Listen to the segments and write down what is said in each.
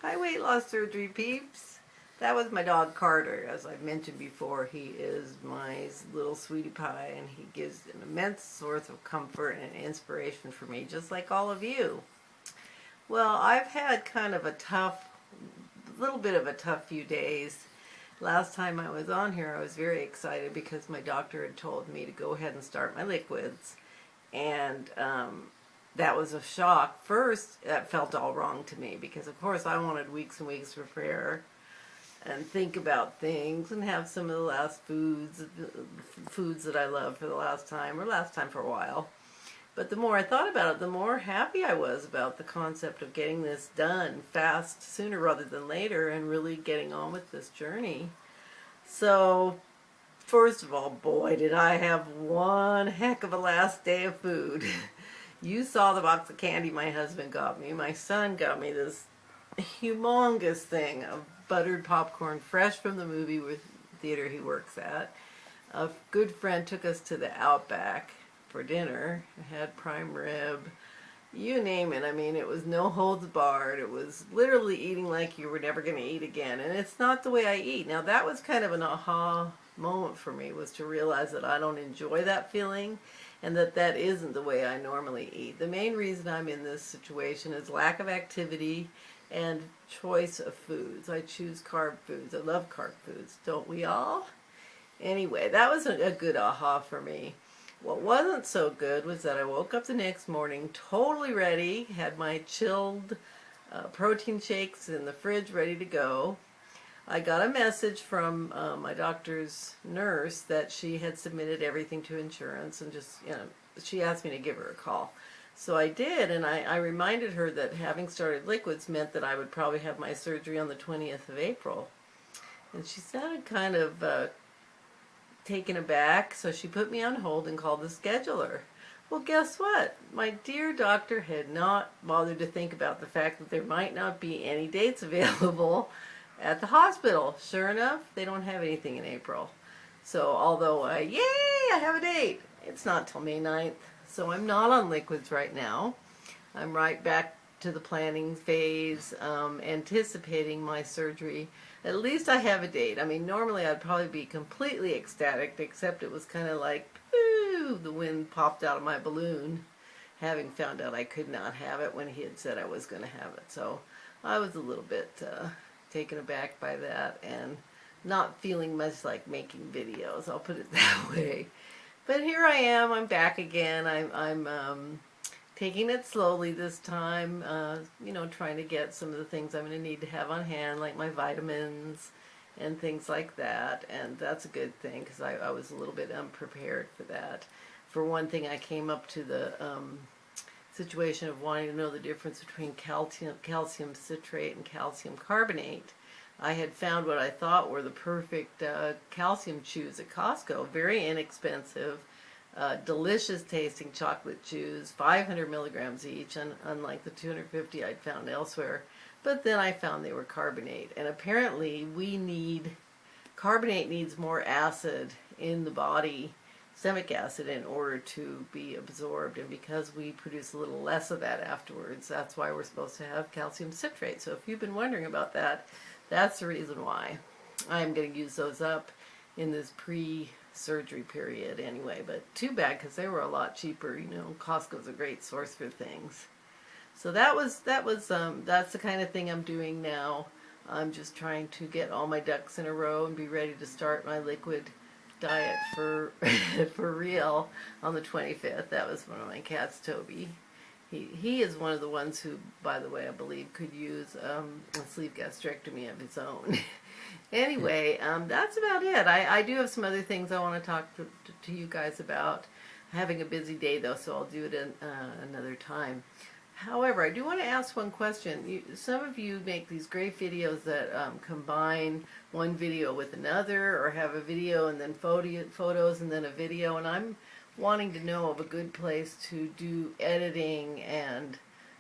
Hi, weight loss surgery peeps. That was my dog Carter. As I've mentioned before, he is my little sweetie pie, and he gives an immense source of comfort and inspiration for me, just like all of you. Well, I've had kind of a little bit of a tough few days. Last time I was on here, I was very excited because my doctor had told me to go ahead and start my liquids, and that was a shock. First, that felt all wrong to me because, of course, I wanted weeks and weeks to prepare and think about things and have some of the last foods that I loved for the last time, or last time for a while. But the more I thought about it, the more happy I was about the concept of getting this done fast, sooner rather than later, and really getting on with this journey. So, first of all, boy, did I have one heck of a last day of food. You saw the box of candy my husband got me. My son got me this humongous thing of buttered popcorn, fresh from the movie theater he works at. A good friend took us to the Outback for dinner. I had prime rib, you name it. I mean, it was no holds barred. It was literally eating like you were never going to eat again. And it's not the way I eat. Now, that was kind of an aha moment for me, was to realize that I don't enjoy that feeling and that isn't the way I normally eat. The main reason I'm in this situation is lack of activity and choice of foods. I choose carb foods. I love carb foods. Don't we all? Anyway, that was a good aha for me. What wasn't so good was that I woke up the next morning totally ready, had my chilled protein shakes in the fridge ready to go. I got a message from my doctor's nurse that she had submitted everything to insurance, and she asked me to give her a call. So I did, and I reminded her that having started liquids meant that I would probably have my surgery on the 20th of April. And she sounded kind of taken aback, so she put me on hold and called the scheduler. Well, guess what? My dear doctor had not bothered to think about the fact that there might not be any dates available at the hospital. Sure enough, they don't have anything in April. So although I have a date, it's not till May 9th. So I'm not on liquids right now. I'm right back to the planning phase, anticipating my surgery. At least I have a date. I mean, normally I'd probably be completely ecstatic, except it was kind of like, pooh, the wind popped out of my balloon, having found out I could not have it when he had said I was going to have it. So I was a little bit taken aback by that and not feeling much like making videos, I'll put it that way. But here I am, I'm back again. I'm taking it slowly this time, trying to get some of the things I'm going to need to have on hand, like my vitamins and things like that. And that's a good thing, because I was a little bit unprepared for that. For one thing, I came up to the situation of wanting to know the difference between calcium citrate and calcium carbonate. I had found what I thought were the perfect calcium chews at Costco, very inexpensive, delicious tasting chocolate chews, 500 milligrams each, and unlike the 250 I'd found elsewhere. But then I found they were carbonate, and apparently carbonate needs more acid in the body, stomach acid, in order to be absorbed, and because we produce a little less of that afterwards, that's why we're supposed to have calcium citrate. So if you've been wondering about that, that's the reason why. I'm going to use those up in this pre-surgery period anyway, but too bad, because they were a lot cheaper. Costco's a great source for things. So that's the kind of thing I'm doing now. I'm just trying to get all my ducks in a row and be ready to start my liquid diet for for real on the 25th. That was one of my cats, Toby. He is one of the ones who, by the way, I believe could use a sleeve gastrectomy of his own. Anyway, that's about it. I do have some other things I want to talk to you guys about. I'm having a busy day, though, so I'll do it another time. However, I do want to ask one question. Some of you make these great videos that combine one video with another, or have a video and then photos and then a video, and I'm wanting to know of a good place to do editing and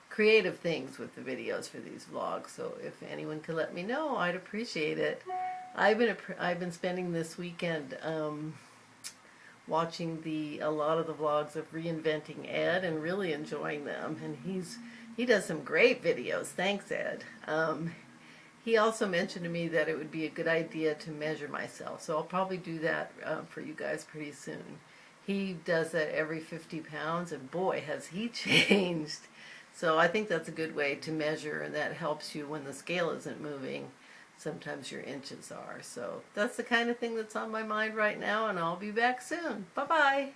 creative things with the videos for these vlogs. So if anyone could let me know, I'd appreciate it. I've been spending this weekend watching a lot of the vlogs of Reinventing Ed and really enjoying them. And he does some great videos. Thanks, Ed. He also mentioned to me that it would be a good idea to measure myself, so I'll probably do that for you guys pretty soon. He does that every 50 pounds, and boy, has he changed. So I think that's a good way to measure, and that helps you when the scale isn't moving. Sometimes your inches are. So that's the kind of thing that's on my mind right now, and I'll be back soon. Bye-bye.